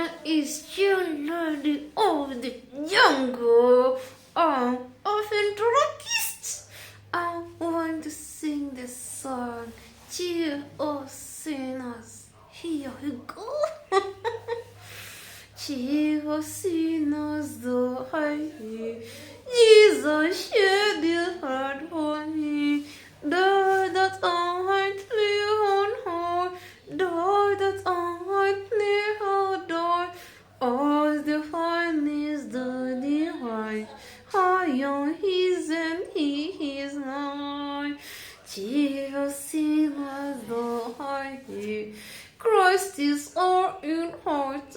What is your lady of the jungle? I'm a ventriloquist. I want to sing the song. Cheer, oh sinners, here you go. Cheer, oh sinners, the high. Jesus shed his heart for me. Died that I might live on high. Died that I might live on die. All the finest the divine. High on his and he is mine. Jesus sinners the high. Christ is all in heart.